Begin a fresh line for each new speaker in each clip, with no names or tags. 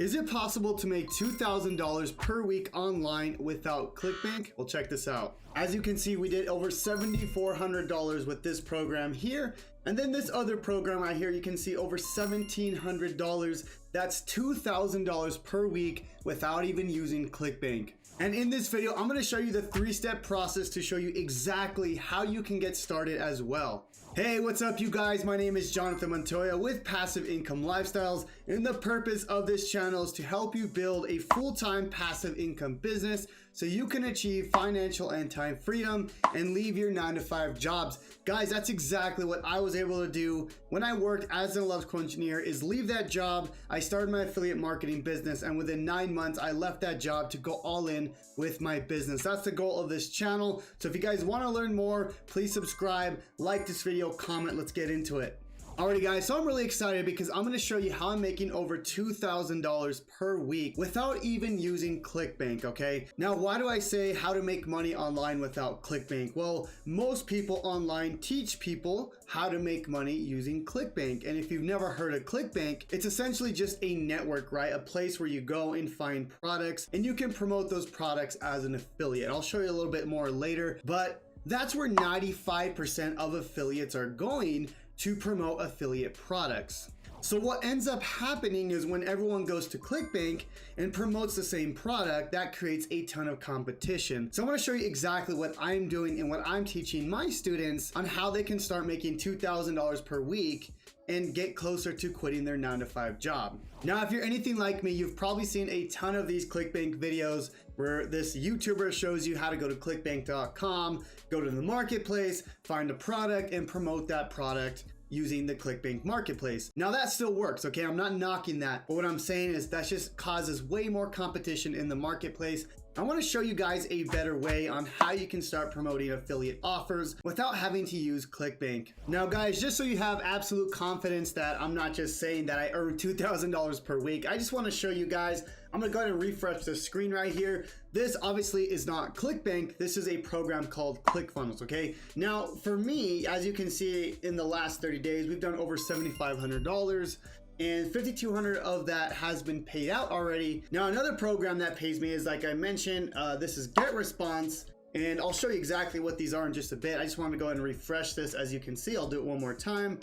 Is it possible to make $2,000 per week online without ClickBank? Well, check this out. As you can see, we did over $7,400 with this program here. And then this other program right here, you can see over $1,700. That's $2,000 per week without even using ClickBank. And in this video, I'm gonna show you the 3-step process to show you exactly how you can get started as well. Hey, what's up you guys? My name is Jonathan Montoya with Passive Income Lifestyles, and the purpose of this channel is to help you build a full-time passive income business so you can achieve financial and time freedom and leave your 9-to-5 jobs. Guys, that's exactly what I was able to do when I worked as an electrical engineer, is leave that job. I started my affiliate marketing business, and within 9 months, I left that job to go all in with my business. That's the goal of this channel. So if you guys want to learn more, please subscribe, like this video, comment, let's get into it. Alrighty guys, so I'm really excited because I'm going to show you how I'm making over $2,000 per week without even using ClickBank, okay? Now, why do I say how to make money online without ClickBank? Well, most people online teach people how to make money using ClickBank. And if you've never heard of ClickBank, it's essentially just a network, right? A place where you go and find products and you can promote those products as an affiliate. I'll show you a little bit more later, but that's where 95% of affiliates are going to promote affiliate products. So what ends up happening is when everyone goes to ClickBank and promotes the same product, that creates a ton of competition. So I'm going to show you exactly what I'm doing and what I'm teaching my students on how they can start making $2,000 per week and get closer to quitting their 9-to-5 job. Now, if you're anything like me, you've probably seen a ton of these ClickBank videos where this YouTuber shows you how to go to clickbank.com, go to the marketplace, find a product and promote that product using the ClickBank marketplace. Now that still works, okay? I'm not knocking that, but what I'm saying is that just causes way more competition in the marketplace. I want to show you guys a better way on how you can start promoting affiliate offers without having to use ClickBank. Now guys, just so you have absolute confidence that I'm not just saying that I earn $2,000 per week, I just want to show you guys, I'm going to go ahead and refresh the screen right here. This obviously is not ClickBank. This is a program called ClickFunnels, okay? Now for me, as you can see in the last 30 days, we've done over $7,500. And 5,200 of that has been paid out already. Now another program that pays me is, like I mentioned, this is GetResponse, and I'll show you exactly what these are in just a bit. I just want to go ahead and refresh this. As you can see, I'll do it one more time.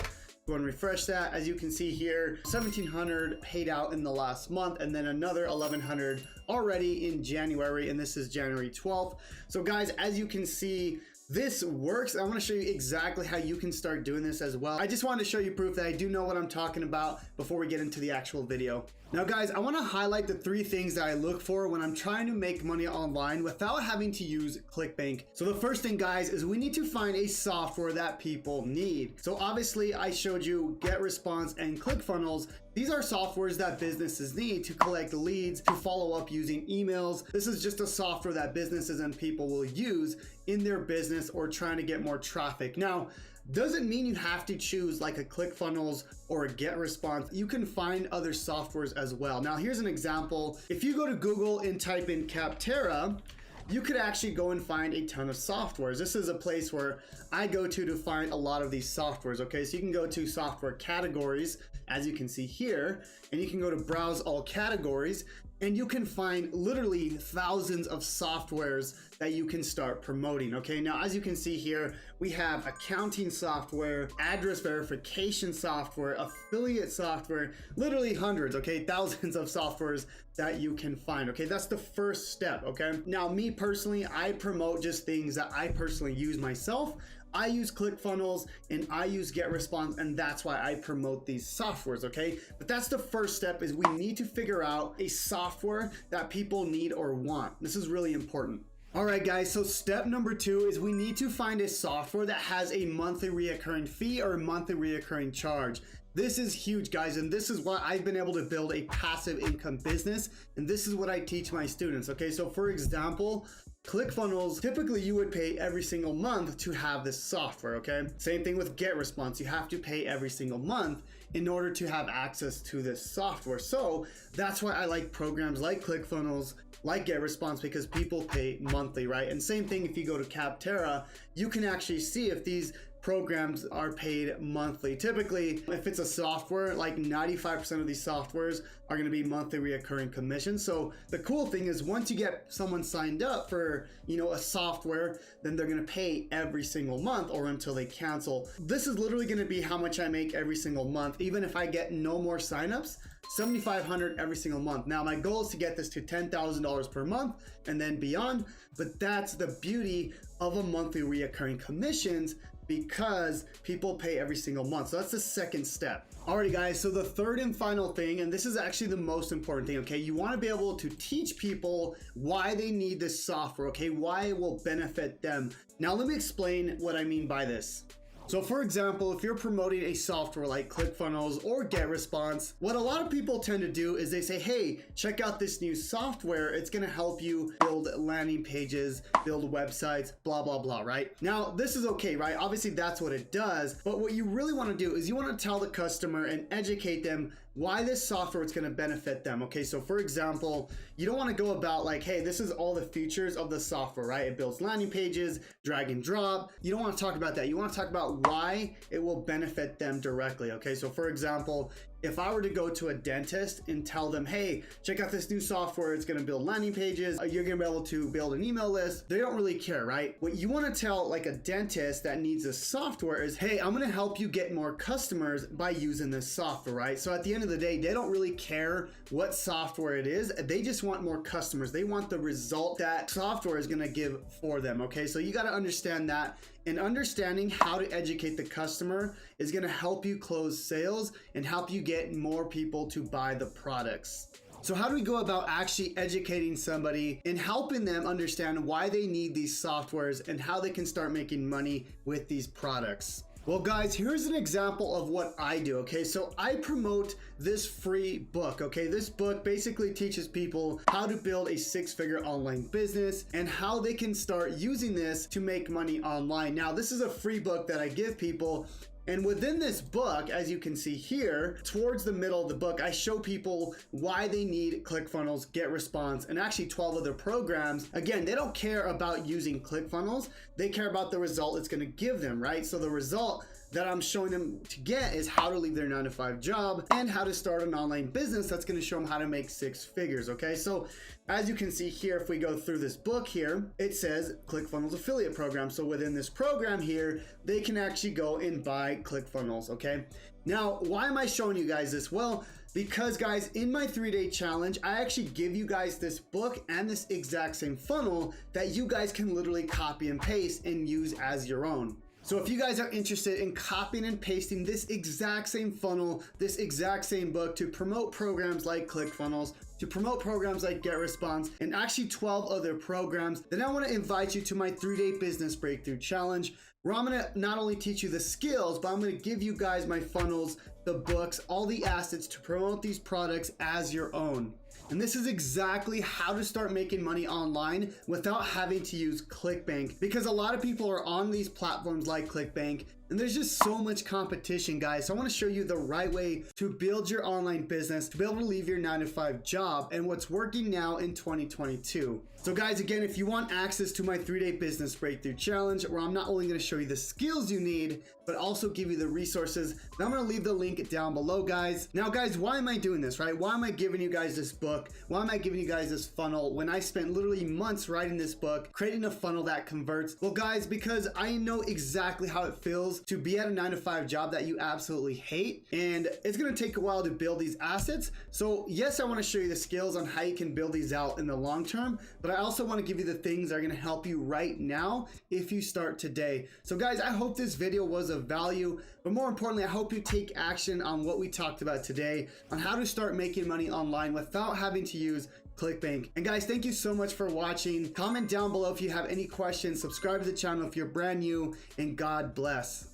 Go and refresh that. As you can see here, 1,700 paid out in the last month, and then another 1,100 already in January, and this is January 12th. So guys, as you can see, this works. I want to show you exactly how you can start doing this as well. I just wanted to show you proof that I do know what I'm talking about before we get into the actual video. Now guys, I want to highlight the 3 things that I look for when I'm trying to make money online without having to use ClickBank. So the first thing guys is we need to find a software that people need. So obviously I showed you GetResponse and ClickFunnels. These are softwares that businesses need to collect leads, to follow up using emails. This is just a software that businesses and people will use in their business or trying to get more traffic. Now, doesn't mean you have to choose like a ClickFunnels or a GetResponse. You can find other softwares as well. Now, here's an example. If you go to Google and type in Capterra, you could actually go and find a ton of softwares. This is a place where I go to find a lot of these softwares, okay? So you can go to software categories, as you can see here, and you can go to browse all categories, and you can find literally thousands of softwares that you can start promoting, okay? Now, as you can see here, we have accounting software, address verification software, affiliate software, literally hundreds, okay? Thousands of softwares that you can find, okay? That's the first step, okay? Now, me personally, I promote just things that I personally use myself. I use ClickFunnels and I use GetResponse, and that's why I promote these softwares, okay? But that's the first step, is we need to figure out a software that people need or want. This is really important. All right, guys, so step number 2 is we need to find a software that has a monthly reoccurring fee or a monthly reoccurring charge. This is huge, guys, and this is why I've been able to build a passive income business, and this is what I teach my students, okay? So for example, ClickFunnels, typically you would pay every single month to have this software, okay? Same thing with GetResponse. You have to pay every single month in order to have access to this software. So that's why I like programs like ClickFunnels, like GetResponse, because people pay monthly, right? And same thing if you go to Capterra, you can actually see if these programs are paid monthly. Typically, if it's a software, like 95% of these softwares are going to be monthly reoccurring commissions. So the cool thing is once you get someone signed up for, a software, then they're going to pay every single month or until they cancel. This is literally going to be how much I make every single month. Even if I get no more signups, $7,500 every single month. Now my goal is to get this to $10,000 per month and then beyond, but that's the beauty of a monthly reoccurring commissions, because people pay every single month. So that's the second step. Alrighty guys, so the third and final thing, and this is actually the most important thing, okay? You wanna be able to teach people why they need this software, okay? Why it will benefit them. Now let me explain what I mean by this. So for example, if you're promoting a software like ClickFunnels or GetResponse, what a lot of people tend to do is they say, hey, check out this new software. It's gonna help you build landing pages, build websites, blah, blah, blah, right? Now, this is okay, right? Obviously that's what it does, but what you really wanna do is you wanna tell the customer and educate them why this software is gonna benefit them, okay? So for example, you don't wanna go about like, hey, this is all the features of the software, right? It builds landing pages, drag and drop. You don't wanna talk about that. You wanna talk about why it will benefit them directly, okay? So for example, if I were to go to a dentist and tell them, hey, check out this new software, it's gonna build landing pages, you're gonna be able to build an email list, they don't really care, right? What you wanna tell like a dentist that needs this software is, hey, I'm gonna help you get more customers by using this software, right? So at the end of the day, they don't really care what software it is, they just want more customers. They want the result that software is gonna give for them, okay? So you gotta understand that, and understanding how to educate the customer is gonna help you close sales and help you get more people to buy the products. So how do we go about actually educating somebody and helping them understand why they need these softwares and how they can start making money with these products? Well guys, here's an example of what I do, okay? So I promote this free book, okay? This book basically teaches people how to build a six-figure online business and how they can start using this to make money online. Now, this is a free book that I give people, and within this book, as you can see here, towards the middle of the book, I show people why they need ClickFunnels, GetResponse, and actually 12 other programs. Again, they don't care about using ClickFunnels. They care about the result it's gonna give them, right? So the result that I'm showing them to get is how to leave their 9-to-5 job and how to start an online business that's gonna show them how to make 6 figures, okay? So as you can see here, if we go through this book here, it says ClickFunnels affiliate program. So within this program here, they can actually go and buy ClickFunnels, okay? Now, why am I showing you guys this? Well, because guys, in my 3-day challenge, I actually give you guys this book and this exact same funnel that you guys can literally copy and paste and use as your own. So if you guys are interested in copying and pasting this exact same funnel, this exact same book to promote programs like ClickFunnels, to promote programs like GetResponse, and actually 12 other programs, then I want to invite you to my 3-day business breakthrough challenge, where I'm going to not only teach you the skills, but I'm going to give you guys my funnels, the books, all the assets to promote these products as your own. And this is exactly how to start making money online without having to use ClickBank, because a lot of people are on these platforms like ClickBank and there's just so much competition, guys. So I want to show you the right way to build your online business, to be able to leave your 9-to-5 job, and what's working now in 2022. So guys, again, if you want access to my 3-day business breakthrough challenge, where I'm not only going to show you the skills you need, but also give you the resources, then I'm going to leave the link down below, guys. Now guys, why am I doing this, right? Why am I giving you guys this book? Why am I giving you guys this funnel when I spent literally months writing this book, creating a funnel that converts? Well guys, because I know exactly how it feels to be at a 9-to-5 job that you absolutely hate, and it's going to take a while to build these assets. So yes, I want to show you the skills on how you can build these out in the long term, but I also want to give you the things that are going to help you right now if you start today. So guys, I hope this video was of value, but more importantly, I hope you take action on what we talked about today on how to start making money online without having to use ClickBank. And guys, thank you so much for watching. Comment down below if you have any questions, subscribe to the channel if you're brand new, and God bless.